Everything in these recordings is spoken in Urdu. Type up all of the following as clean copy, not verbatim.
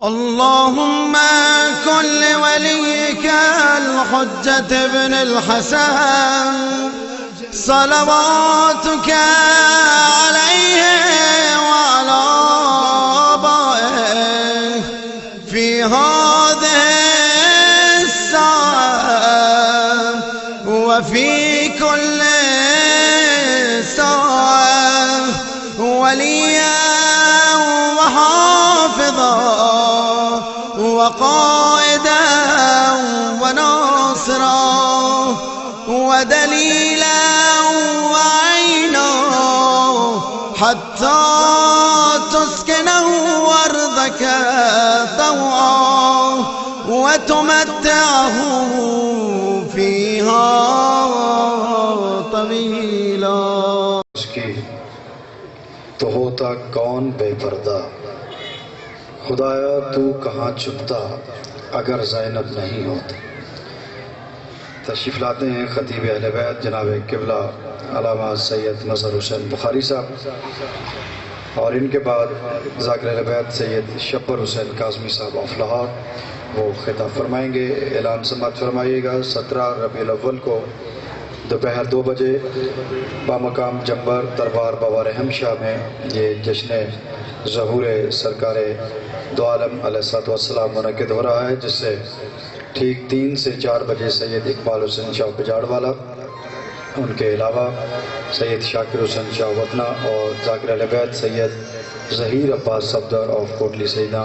اللهم كن لوليك الحجة ابن الحسن صلواتك عليه وعلى آبائه في هذه الساعة وفي كل ساعة وليا وحافظا وقائدا وناصرا ودليلا وعينا حتى تسكنه أرضك طوعا وتمتعه فيها طويلا. تو ہوتا کون بے پردہ، خدایا تو کہاں چھپتا اگر زینب نہیں ہوتی. تشریف لاتے ہیں خطیب اہل بیت جناب قبلہ علامہ سید مظہر حسین بخاری صاحب، اور ان کے بعد ذاکر اہل بیت سید شبر حسین کاظمی صاحب آف لاہور وہ خطاب فرمائیں گے. اعلان سماعت فرمائیے گا 17 ربیع الاول کو دوپہر 2 بجے بامقام جمبر دربار بابا رحم شاہ میں یہ جشن ظہور سرکار دو عالم علیہ السلام منعقد ہو رہا ہے، جس سے ٹھیک 3 سے 4 بجے سید اقبال حسین شاہ پجاڑ والا، ان کے علاوہ سید شاکر حسین شاہ وطنہ اور ذاکر اہل بیت سید ظہیر عباس صفدر آف کوٹلی سیدہ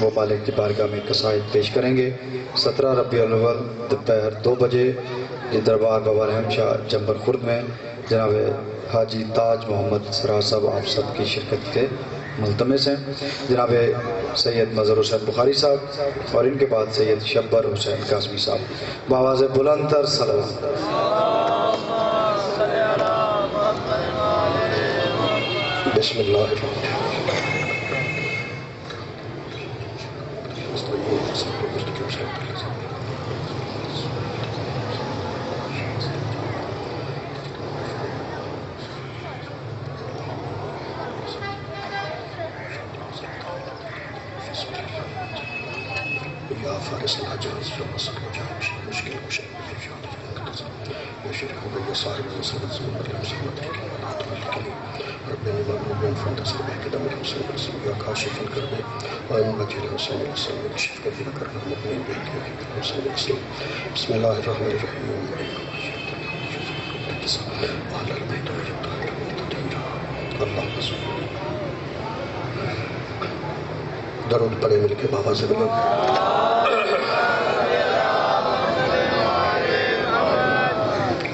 وہ مالک کی بارگاہ میں قصائد پیش کریں گے. 17 ربیع الاول دوپہر 2 بجے یہ دربار بابا رحم شاہ جمبر خرد میں جناب حاجی تاج محمد سراج صاحب آپ سب کی شرکت کے ملتمس ہیں. جناب سید مظہر حسین بخاری صاحب اور ان کے بعد سید شبر حسین کاظمی صاحب بآواز بلند تر صلوات. بسم اللہ الرحمن الرحیم. فارس الحجاز مصر وجاء مشكل مشكل وشرك بين صاحب المسلم مريم سلمت ربنا مغلوب فانتصر به قدم الحسين الاسم يا كاشف الكرب وان مجيد الحسين الاسم يكشف كرب كرب المؤمنين به الحسين الاسلام. بسم الله الرحمن الرحيم. وعلى البيت والطاهر والتطهير اللهم صل. درود پڑھے مل کے بابا سے بلند.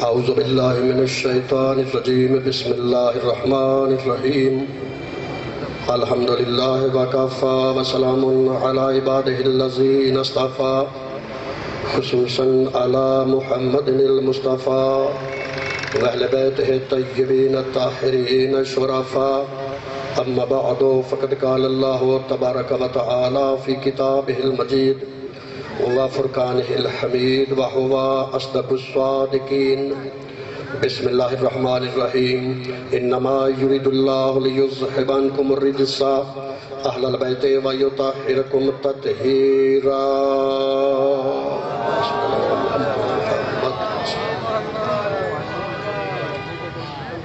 اعوذ باللہ من الشیطان الرجیم. بسم اللہ الرحمن الرحیم. الحمدللہ وکفی وسلام علی عبادہ الذین اصطفی خصوصا علی محمد المصطفی واہل بیتہ الطیبین الطاہرین الشرفاء. اما بعد فقد قال اللہ تبارک و تعالی فی کتابہ المجید وفرقانہ الحمید وہو اصدق الصادقین. بسم اللہ الرحمن الرحیم. انما یرید اللہ لیذہب عنکم الرجس اہل البیت ویطہرکم تطہیرا.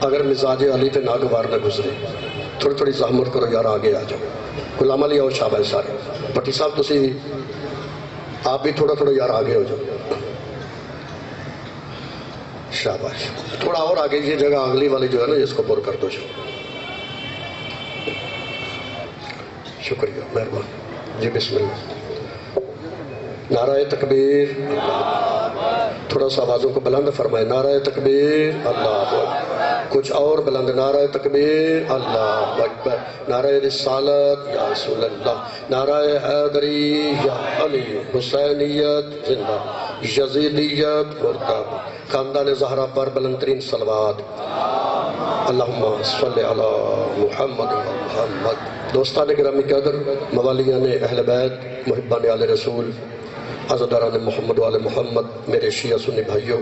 اگر مزاج علی پہ ناگوار نہ گزرے تھوڑی تھوڑی زحمت کرو یار، آگے آ جاؤ. غلام علی اور شابہ سارے پٹی صاحب تسی آپ بھی تھوڑا تھوڑا یار آگے ہو جاؤ. شاباش. تھوڑا اور آگے یہ جگہ اگلی والی جو ہے نا اس کو پر کر دو. شکریہ، مہربان جی. بسم اللہ. نعرہ تکبیر. تھوڑا سا آوازوں کو بلند فرمائے. نعرہ تکبیر. اللہ کچھ اور بلند. نعرہ تکبیر. اللہ اکبر. نعرہ رسالت یا رسول اللہ. نعرہ حیدری یا علی. حسینیت زندہ، یزیدیت مردہ. خاندان زہرا پر بلند ترین صلوات. اللہم صلی علی محمد و محمد. دوستان گرامی قدر، موالیان اہل بیت، محبان آل رسول، عزاداران محمد و آل محمد، میرے شیعہ سنی بھائیوں،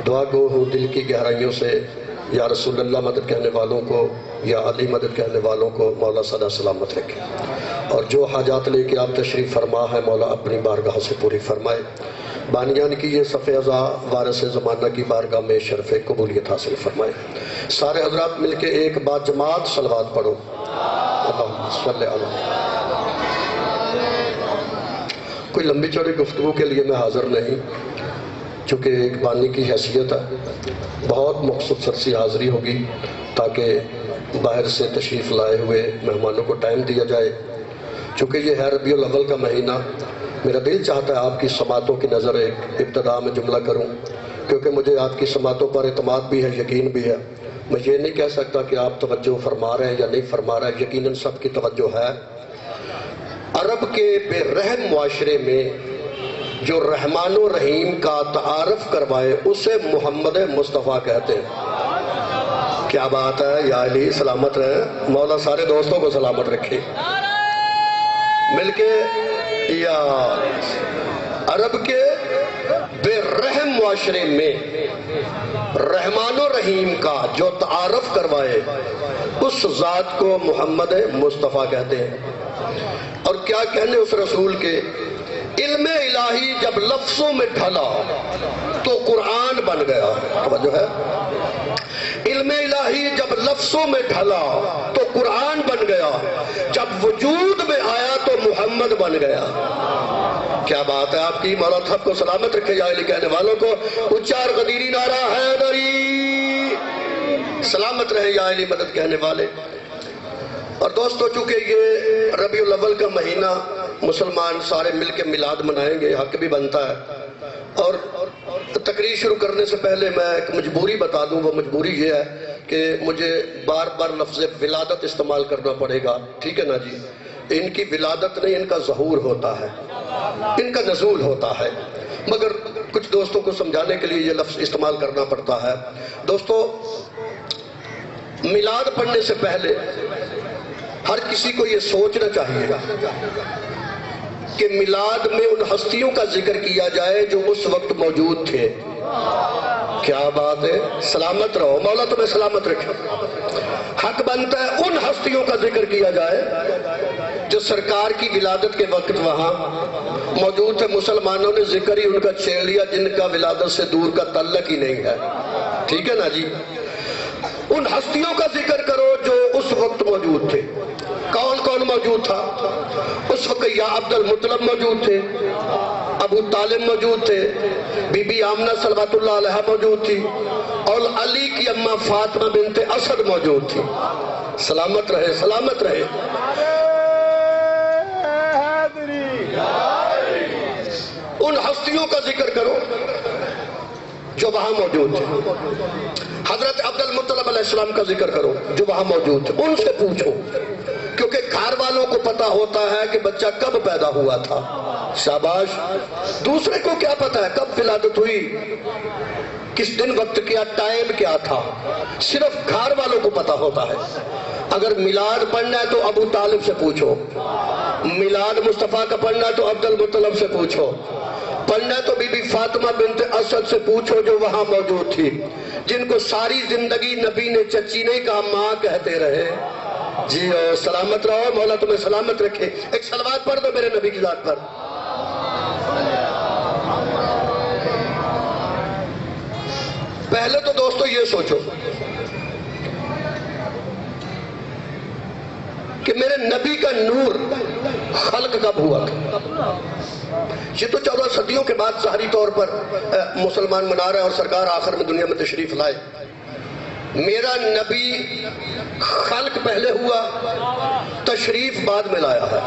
دعا گو ہوں دل کی گہرائیوں سے یا رسول اللہ مدد کہنے والوں کو یا علی مدد کہنے والوں کو مولا صدا سلامت رکھے. اور جو حاجات لے کے آپ تشریف فرما ہے مولا اپنی بارگاہ سے پوری فرمائے. بانیان کی یہ صف ازا وارث زمانہ کی بارگاہ میں شرف قبولیت حاصل فرمائے. سارے حضرات مل کے ایک بات جماعت صلوات پڑھو. اللہم صلی اللہ. کوئی لمبی چوڑی گفتگو کے لیے میں حاضر نہیں، چونکہ ایک بانی کی حیثیت ہے. بہت مختصر سی حاضری ہوگی تاکہ باہر سے تشریف لائے ہوئے مہمانوں کو ٹائم دیا جائے. چونکہ یہ ہے ربیع الاول کا مہینہ، میرا دل چاہتا ہے آپ کی سماعتوں کی نظر ایک ابتدا میں جملہ کروں، کیونکہ مجھے آپ کی سماعتوں پر اعتماد بھی ہے، یقین بھی ہے. میں یہ نہیں کہہ سکتا کہ آپ توجہ فرما رہے ہیں یا نہیں فرما رہے ہیں، یقیناً سب کی توجہ ہے. عرب کے بے رحم معاشرے میں جو رحمان و رحیم کا تعارف کروائے اسے محمد مصطفیٰ کہتے ہیں. کیا بات ہے یا علی، سلامت رہیں. مولا سارے دوستوں کو سلامت رکھے. مل کے یا عرب کے بے رحم معاشرے میں رحمان و رحیم کا جو تعارف کروائے اس ذات کو محمد مصطفیٰ کہتے ہیں. اور کیا کہنے اس رسول کے، علم الہی جب لفظوں میں ڈھلا تو قرآن بن گیا. توجہ ہے. علم الہی جب لفظوں میں ڈھلا تو قرآن بن گیا، جب وجود میں آیا تو محمد بن گیا. کیا بات ہے آپ کی. مولا سب کو سلامت رکھے. یا علی کہنے والوں کو اچار غدیری نعرہ حیدری. سلامت رہے یا علی مدد کہنے والے. اور دوستو چونکہ یہ ربیع الاول کا مہینہ مسلمان سارے مل کے میلاد منائیں گے، حق بھی بنتا ہے. اور تقریر شروع کرنے سے پہلے میں ایک مجبوری بتا دوں. وہ مجبوری یہ ہے کہ مجھے بار بار لفظ ولادت استعمال کرنا پڑے گا. ٹھیک ہے نا جی. ان کی ولادت نہیں، ان کا ظہور ہوتا ہے، ان کا نزول ہوتا ہے، مگر کچھ دوستوں کو سمجھانے کے لیے یہ لفظ استعمال کرنا پڑتا ہے. دوستو میلاد پڑھنے سے پہلے ہر کسی کو یہ سوچنا چاہیے گا کہ میلاد میں ان ہستیوں کا ذکر کیا جائے جو اس وقت موجود تھے. کیا بات ہے. سلامت رہو. مولا تمہیں سلامت رکھے. حق بنتا ہے ان ہستیوں کا ذکر کیا جائے جو سرکار کی ولادت کے وقت وہاں موجود تھے. مسلمانوں نے ذکر ہی ان کا چھیڑ لیا جن کا ولادت سے دور کا تعلق ہی نہیں ہے. ٹھیک ہے نا جی. ان ہستیوں کا ذکر کرو جو اس وقت موجود تھے. کون کون موجود تھا اس وقت؟ یا عبد المطلب موجود تھے، ابو طالب موجود تھے، بی بی آمنہ صلوات اللہ علیہ موجود تھی، اور علی کی اماں فاطمہ بنت اسد موجود تھی. سلامت رہے. سلامت رہے. ان ہستیوں کا ذکر کرو جو وہاں موجود تھے. حضرت عبد المطلب علیہ السلام کا ذکر کرو جو وہاں موجود تھے. ان سے پوچھو، کیونکہ گھر والوں کو پتا ہوتا ہے کہ بچہ کب پیدا ہوا تھا. شاباش. دوسرے کو کیا پتا ہے کب ولادت ہوئی، کس دن، وقت کیا، ٹائم کیا تھا. صرف گھر والوں کو پتا ہوتا ہے. اگر میلاد پڑھنا ہے تو ابو طالب سے پوچھو، میلاد مصطفیٰ کا پڑھنا ہے تو عبد المطلب سے پوچھو، پڑھنا ہے تو بی بی فاطمہ بنت اسد سے پوچھو جو وہاں موجود تھی، جن کو ساری زندگی نبی نے چچی نہیں کہا ماں کہتے رہے. جی سلامت رہو. مولا تمہیں سلامت رکھے. ایک صلوات پڑھ دو میرے نبی کی ذات پر. پہلے تو دوستو یہ سوچو کہ میرے نبی کا نور خلق کب ہوا تھا. یہ تو 14 صدیوں کے بعد ظاہری طور پر مسلمان منا رہے ہیں اور سرکار آخر میں دنیا میں تشریف لائے. میرا نبی خلق پہلے ہوا، تشریف بعد میں لایا ہے.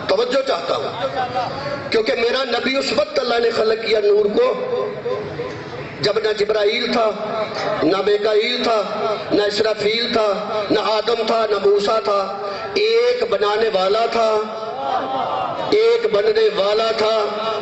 توجہ چاہتا ہوں کیونکہ میرا نبی اس وقت اللہ نے خلق کیا نور کو جب نہ جبرائیل تھا، نہ میکائیل تھا، نہ اسرافیل تھا، نہ آدم تھا، نہ موسیٰ تھا. ایک بنانے والا تھا، ایک بننے والا تھا.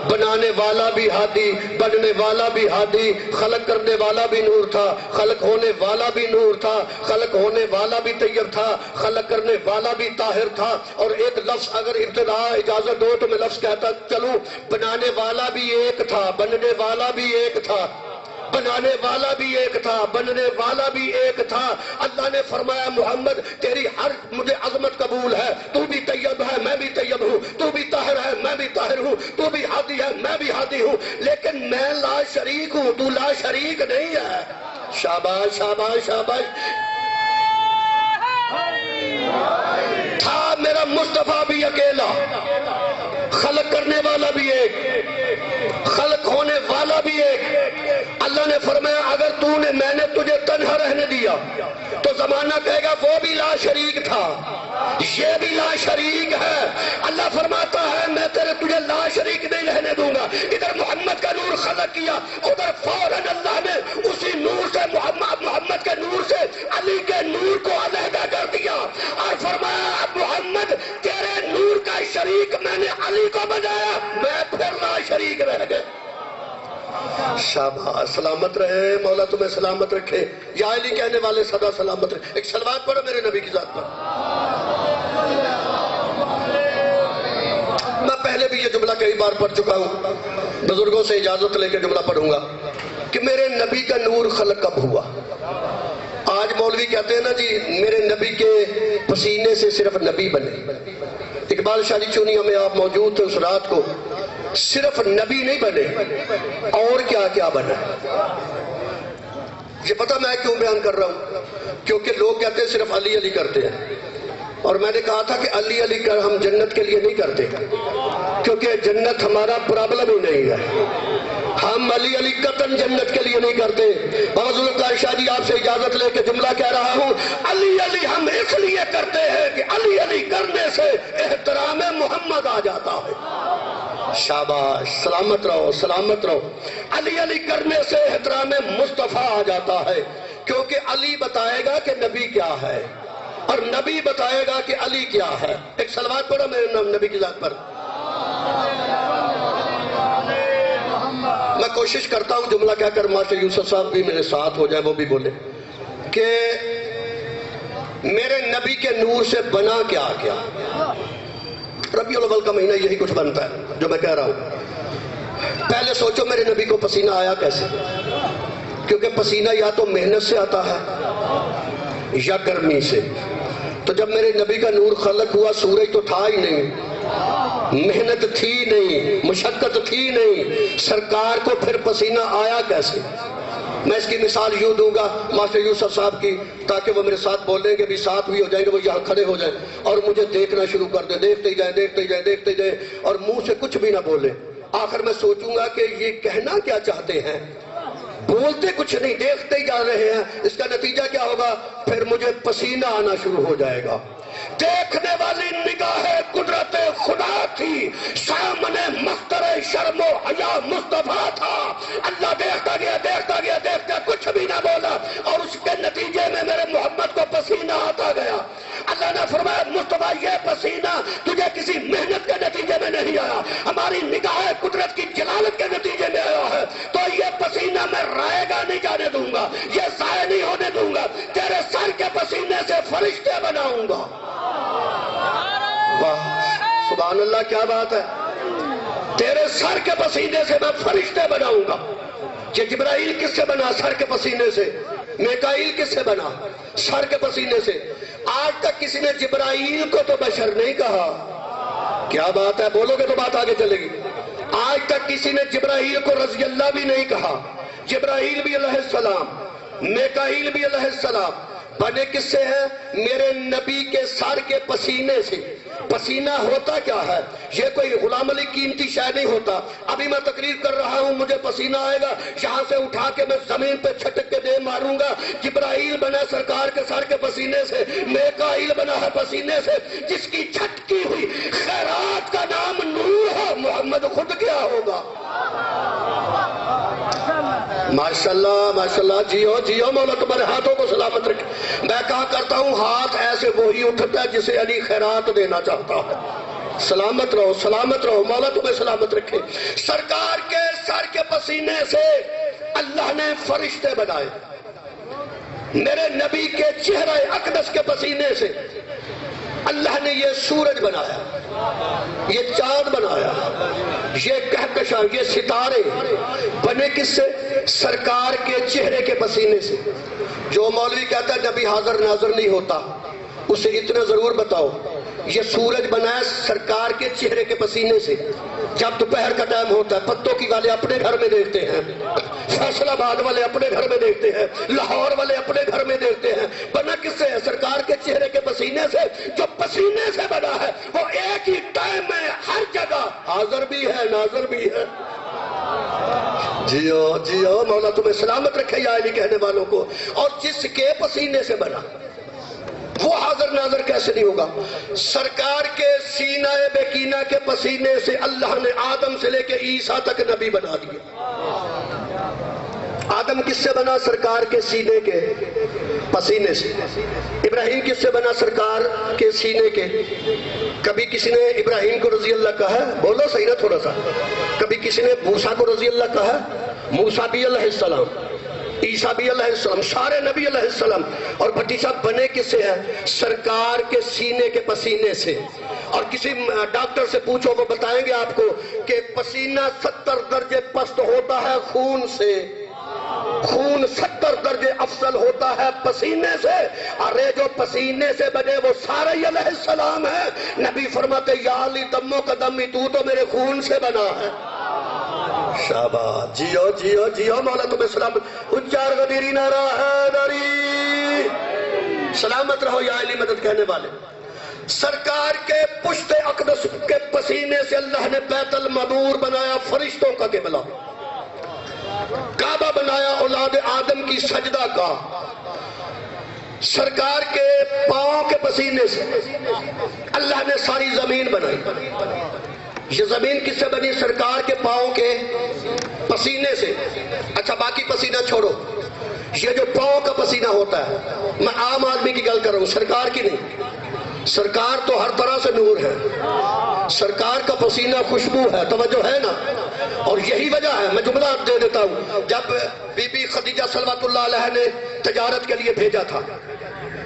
بنانے والا بھی ہادی، بننے والا بھی ہادی. خلق کرنے والا بھی نور تھا، خلق ہونے والا بھی نور تھا، خلق ہونے والا بھی طیب تھا، خلق کرنے والا بھی طاہر تھا. اور ایک لفظ اگر ابتدا اجازت دو تو میں لفظ کہتا چلوں، بنانے والا بھی ایک تھا، بننے والا بھی ایک تھا. بنانے والا بھی ایک تھا، بننے والا بھی ایک تھا۔ اللہ نے فرمایا محمد تیری ہر مجھے عظمت قبول ہے، تو بھی طیب ہے میں بھی طیب ہوں، تو بھی طاہر ہے میں بھی طاہر ہوں، تو بھی ہادی ہے میں بھی ہادی ہوں، لیکن میں لا شریک ہوں، تو لا شریک نہیں ہے۔ شاباش شاباش شاباش۔ تھا میرا مصطفیٰ بھی اکیلا، خلق کرنے والا بھی ایک، خلق ہونے والا بھی ایک۔ اللہ نے فرمایا اگر میں نے تجھے تنہا رہنے دیا تو زمانہ کہے گا وہ بھی لا شریک تھا، یہ بھی لا شریک ہے۔ اللہ فرماتا ہے میں تجھے لا شریک نہیں رہنے دوں گا۔ ادھر محمد کا نور خلق کیا، ادھر فوراً اللہ نے اسی نور سے محمد کے نور سے علی کے نور کو علیحدہ کر دیا اور فرمایا اب محمد تیرے نور کا شریک میں نے علی کو بنایا، میں پھر لا شریک رہ گئے۔ شاباش، سلامت رہے مولا تمہیں سلامت رکھے، یا علی کہنے والے صدا سلامت رہے۔ ایک صلوات پڑھو میرے نبی کی ذات پر۔ میں پہلے بھی یہ جملہ کئی بار پڑھ چکا ہوں، بزرگوں سے اجازت لے کے جملہ پڑھوں گا کہ میرے نبی کا نور خلق کب ہوا۔ آج مولوی کہتے ہیں نا جی میرے نبی کے پسینے سے صرف نبی بنے۔ اقبال شاہ چونیہ میں آپ موجود تھے اس رات کو، صرف نبی نہیں بنے اور کیا کیا بنا۔ یہ پتہ میں کیوں بیان کر رہا ہوں، کیونکہ لوگ کہتے ہیں صرف علی علی کرتے ہیں، اور میں نے کہا تھا کہ علی علی کر ہم جنت کے لیے نہیں کرتے، کیونکہ جنت ہمارا پرابلم ہی نہیں ہے۔ ہم علی علی قطن جنت کے لیے نہیں کرتے۔ بابا ذوالفقار شاہ جی آپ سے اجازت لے کے جملہ کہہ رہا ہوں، علی علی ہم اس لیے کرتے ہیں کہ علی علی کرنے سے احترام محمد آ جاتا ہے۔ شاباش، سلامت رہو سلامت رہو۔ علی علی کرنے سے احترام مصطفیٰ آ جاتا ہے، کیونکہ علی بتائے گا کہ نبی کیا ہے اور نبی بتائے گا کہ علی کیا ہے۔ ایک صلوات پڑھو میرے نبی کی ذات پر۔ میں کوشش کرتا ہوں جملہ کہہ کر ماسٹر یوسف صاحب بھی میرے ساتھ ہو جائے، وہ بھی بولے کہ میرے نبی کے نور سے بنا کیا کیا۔ ربیع الاول کا مہینہ یہی کچھ بنتا ہے جو میں کہہ رہا ہوں۔ پہلے سوچو میرے نبی کو پسینہ آیا کیسے، کیونکہ پسینہ یا تو محنت سے آتا ہے یا گرمی سے۔ تو جب میرے نبی کا نور خلق ہوا سورج تو تھا ہی نہیں، محنت تھی نہیں، مشقت تھی نہیں، سرکار کو پھر پسینہ آیا کیسے۔ میں اس کی مثال یوں دوں گا ماسٹر یوسف صاحب کی، تاکہ وہ میرے ساتھ بولیں گے بھی ساتھ بھی ہو جائیں گے، وہ یہاں کھڑے ہو جائیں اور مجھے دیکھنا شروع کر دیں، دیکھتے ہی جائیں دیکھتے ہی جائیں دیکھتے ہی جائیں، اور منہ سے کچھ بھی نہ بولیں۔ آخر میں سوچوں گا کہ یہ کہنا کیا چاہتے ہیں، بولتے کچھ نہیں، دیکھتے ہی جا رہے ہیں۔ اس کا نتیجہ کیا ہوگا، پھر مجھے پسینہ آنا شروع ہو جائے گا۔ دیکھنے والی نگاہ قدرت خدا تھی، سامنے مختر شرم و حیا مصطفیٰ تھا۔ اللہ دیکھتا گیا دیکھتا گیا دیکھتا کچھ بھی نہ بولا، اور اس کے نتیجے میں میرے محمد کو پسینہ آتا گیا۔ اللہ نے فرمایا مصطفیٰ یہ پسینہ تجھے کسی محنت کے نتیجے میں نہیں آیا، ہماری نگاہ قدرت کی جلالت کے نتیجے میں آیا ہے، تو یہ پسینہ میں رائے گا نہیں جانے دوں گا، یہ ضائع نہیں ہونے دوں گا، تیرے سر کے پسینے سے فرشتے بناؤں گا۔ واہ سبحان اللہ، کیا بات ہے، تیرے سر کے پسینے سے میں فرشتے بناؤں گا۔ یہ جبرائیل کس سے بنا؟ سر کے پسینے سے۔ میکائیل کس سے بنا؟ سر کے پسینے سے۔ آج تک کسی نے جبرائیل کو تو بشر نہیں کہا، کیا بات ہے، بولو گے تو بات آگے چلے گی۔ آج تک کسی نے جبرائیل کو رضی اللہ بھی نہیں کہا۔ جبرائیل بھی علیہ السلام، میکائیل بھی علیہ السلام، بنے کس سے ہیں؟ میرے نبی کے سر کے پسینے سے۔ پسینہ ہوتا کیا ہے؟ یہ کوئی غلام علی قیمتی شے نہیں ہوتا۔ ابھی میں تقریر کر رہا ہوں، مجھے پسینہ آئے گا، یہاں سے اٹھا کے میں زمین پہ چھٹک کے دے ماروں گا۔ جبرائیل بنا سرکار کے سر کے پسینے سے، میکائیل بنا ہے پسینے سے۔ جس کی چھٹکی ہوئی خیرات کا نام نور ہو، محمد خود کیا ہوگا۔ ماشاءاللہ ماشاءاللہ، جیو جیو مولا تمہارے ہاتھوں کو سلامت رکھے۔ میں کہا کرتا ہوں ہاتھ ایسے وہی اٹھتا ہے جسے علی خیرات دینا چاہتا ہے۔ سلامت رہو سلامت رہو، مولا تمہیں سلامت رکھے۔ سرکار کے سر کے پسینے سے اللہ نے فرشتے بنائے، میرے نبی کے چہرہ اقدس کے پسینے سے اللہ نے یہ سورج بنایا، یہ چاند بنایا، یہ کہکشاں، یہ ستارے بنے کس سے؟ سرکار کے چہرے کے پسینے سے. جو مولوی کہتا ہے نبی حاضر ناظر نہیں ہوتا، اسے اتنا ضرور بتاؤ یہ سورج بنا ہے سرکار کے چہرے کے پسینے سے. جب دوپہر کا ٹائم ہوتا ہے پتوں کی والے اپنے گھر میں دیکھتے ہیں، فیصل آباد والے اپنے گھر میں دیکھتے ہیں، لاہور والے اپنے گھر میں دیکھتے ہیں. بنا کس سے ہے؟ سرکار کے چہرے کے پسینے سے. جو پسینے سے بنا ہے وہ ایک ہی ٹائم میں ہر جگہ حاضر بھی ہے ناظر بھی ہے. جیو جیو مولا تمہیں سلامت رکھے یا علی کہنے والوں کو. اور جس کے پسینے سے بنا وہ حاضر ناظر کیسے نہیں ہوگا؟ سرکار کے سینہ بیکینہ کے پسینے سے اللہ نے آدم سے لے کے عیسیٰ تک نبی بنا دیا. آدم کس سے بنا؟ سرکار کے سینے کے پسینے سے. ابراہیم کس سے بنا؟ سرکار کے سینے کے. کبھی کسی نے ابراہیم کو رضی اللہ کہا ہے؟ بولو صحیح نا تھوڑا سا. کبھی کسی نے موسیٰ کو رضی اللہ کہا ہے؟ موسیٰ بھی علیہ السلام، عیسیٰ بھی علیہ السلام، سارے نبی علیہ السلام. اور بھٹی صاحب بنے کس سے ہیں؟ سرکار کے سینے کے پسینے سے. اور کسی ڈاکٹر سے پوچھو وہ بتائیں گے آپ کو کہ پسینہ 70 درجے پست ہوتا ہے خون سے، خون 70 درجے افضل ہوتا ہے پسینے سے. ارے جو پسینے سے بنے وہ سارے علیہ السلام ہے. نبی فرماتے یا علی دمو کا دمی، تو میرے خون سے بنا ہے. شاباش، جیو جیو جیو مولا تمہیں سلامت. اچار غدیری نعرہ حیدری، سلامت رہو یا علی مدد کہنے والے. سرکار کے پشت اقدس کے پسینے سے اللہ نے بیت المعمور بنایا، فرشتوں کا قبلہ. کعبہ بنایا اولاد آدم کی سجدہ کا. سرکار کے پاؤں کے پسینے سے اللہ نے ساری زمین بنائی. یہ زمین کس سے بنی؟ سرکار کے پاؤں کے پسینے سے. اچھا باقی پسینہ چھوڑو، یہ جو پاؤں کا پسینہ ہوتا ہے، میں عام آدمی کی گل کر رہا ہوں، سرکار کی نہیں. سرکار تو ہر طرح سے نور ہے، سرکار کا پسینہ خوشبو ہے. توجہ ہے نا؟ اور یہی وجہ ہے، میں جملہ دے دیتا ہوں. جب بی بی خدیجہ صلوات اللہ علیہ نے تجارت کے لیے بھیجا تھا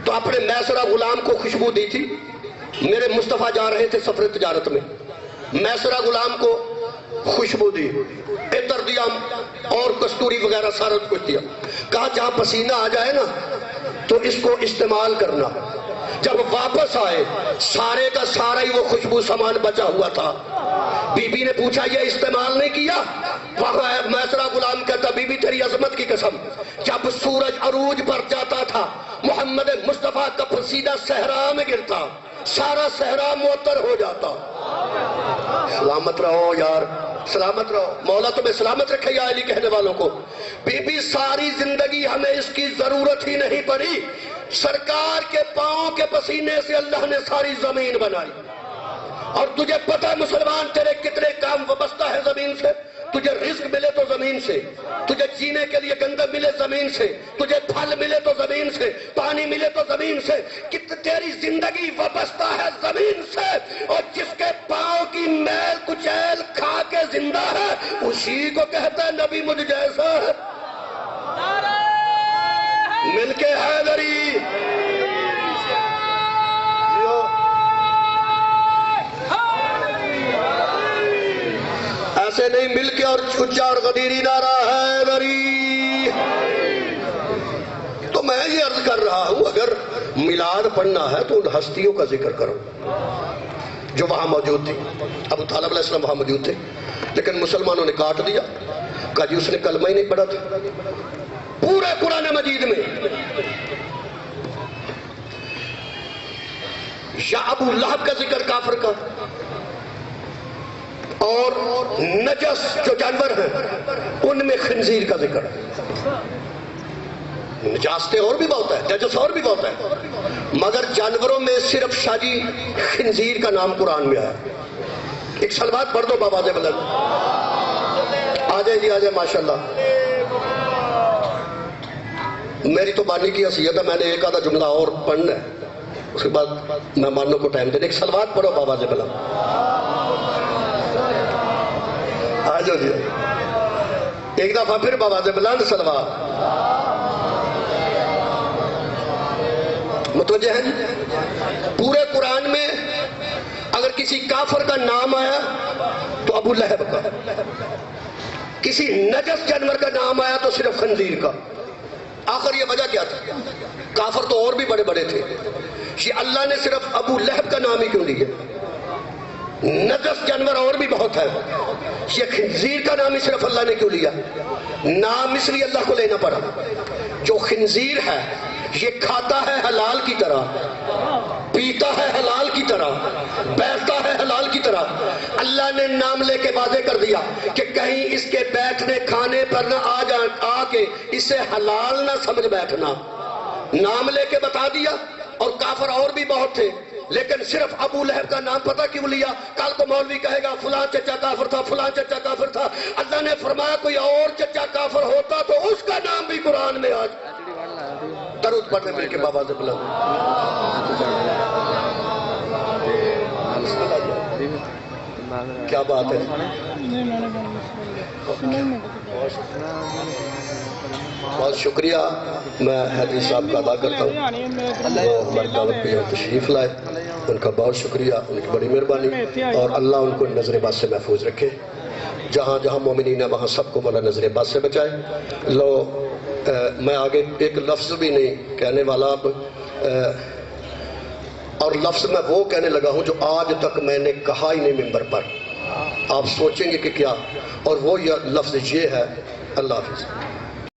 تو اپنے میسرہ غلام کو خوشبو دی تھی. میرے مصطفیٰ جا رہے تھے سفر تجارت میں، میسرہ غلام کو خوشبو دی، عطر دیا اور کستوری وغیرہ سارا کچھ دیا. کہا جہاں پسینہ آ جائے نا تو اس کو استعمال کرنا. جب واپس آئے سارے کا سارا ہی وہ خوشبو سامان بچا ہوا تھا. بی بی نے پوچھا یہ استعمال نہیں کیا؟ وہاں میسرہ غلام کہتا بی بی تیری عظمت کی قسم، جب سورج عروج پر جاتا تھا محمد مصطفیٰ کا پسینہ صحرا میں گرتا، سارا صحرا معطر ہو جاتا. سلامت رہو یار، سلامت رہو. مولا تمہیں سلامت رکھے یا علی کہنے والوں کو. بی بی ساری زندگی ہمیں اس کی ضرورت ہی نہیں پڑی. سرکار کے پاؤں کے پسینے سے اللہ نے ساری زمین بنائی. اور تجھے پتہ ہے مسلمان تیرے کتنے کام وابستہ ہے زمین سے. تجھے رزق ملے تو زمین سے، تجھے جینے کے لیے گندم ملے زمین سے، تجھے پھل ملے تو زمین سے، پانی ملے تو زمین سے. تیری زندگی وابستہ ہے زمین سے. اور جس کے پاؤں کی میل کچیل کھا کے زندہ ہے اسی کو کہتا ہے نبی مجھ جیسا ہے. مل کے حیدری ایسے نہیں، مل کے اور اچا اور غدیری نعرہ حیدری. تو میں یہ عرض کر رہا ہوں اگر میلاد پڑھنا ہے تو ان ہستیوں کا ذکر کرو جو وہاں موجود تھی. ابو طالب علیہ السلام وہاں موجود تھے لیکن مسلمانوں نے کاٹ دیا. کہا جی اس نے کلمہ ہی نہیں پڑھا تھا. پورے قرآن مجید میں یا ابو لہب کا ذکر کافر کا، اور نجس جو جانور ہیں ان میں خنزیر کا ذکر. نجاستیں اور بھی بہت ہے، نجس اور بھی بہت ہے، مگر جانوروں میں صرف شاجی خنزیر کا نام قرآن میں آیا. ایک سلوات پڑھ دو بابا بلند. آ جائے جی، آ جائے ماشاءاللہ. میری تو بانی کی حیثیت ہے، میں نے ایک آدھا جملہ اور پڑھنا ہے، اس کے بعد مہمانوں کو ٹائم دینا. ایک سلوات پڑھو بابا بلند. آ جاؤ جی، ایک دفعہ پھر بابا بلند سلوات. متوجہ ہیں؟ پورے قرآن میں اگر کسی کافر کا نام آیا تو ابو لہب کا، کسی نجس جانور کا نام آیا تو صرف خنزیر کا. آخر یہ وجہ کیا تھا؟ کافر تو اور بھی بڑے بڑے تھے، یہ اللہ نے صرف ابو لہب کا نام ہی کیوں لیا؟ نجس جانور اور بھی بہت ہے، یہ خنزیر کا نام ہی صرف اللہ نے کیوں لیا؟ نام اس لیے اللہ کو لینا پڑا، جو خنزیر ہے یہ کھاتا ہے حلال کی طرح، پیتا ہے حلال کی طرح، بیٹھتا ہے حلال کی طرح. اللہ نے نام لے کے واضح کر دیا کہ کہیں اس کے بیٹھنے کھانے پر نہ آ کے اسے حلال نہ سمجھ بیٹھنا. نام لے کے بتا دیا. اور کافر اور بھی بہت تھے، لیکن صرف ابو لہب کا نام پتہ کیوں لیا؟ کل کو مولوی کہے گا فلاں چچا کافر تھا، فلاں چچا کافر تھا. اللہ نے فرمایا کوئی اور چچا کافر ہوتا تو اس کا نام بھی قرآن میں آج. درود پڑھنے مل کے بابا سے بلند. کیا بات ہے. بہت شکریہ میں حیدری صاحب کا ادا کرتا ہوں، وہ ہماری دعوت پہ یہاں تشریف لائے. ان کا بہت شکریہ، ان کی بڑی مہربانی، اور اللہ ان کو نظر بد سے محفوظ رکھے. جہاں جہاں مومنین ہے وہاں سب کو مولا نظر بد سے بچائے. لو میں آگے ایک لفظ بھی نہیں کہنے والا اب، اور لفظ میں وہ کہنے لگا ہوں جو آج تک میں نے کہا ہی نہیں ممبر پر. آپ سوچیں گے کہ کیا، اور وہ لفظ یہ ہے. اللہ حافظ.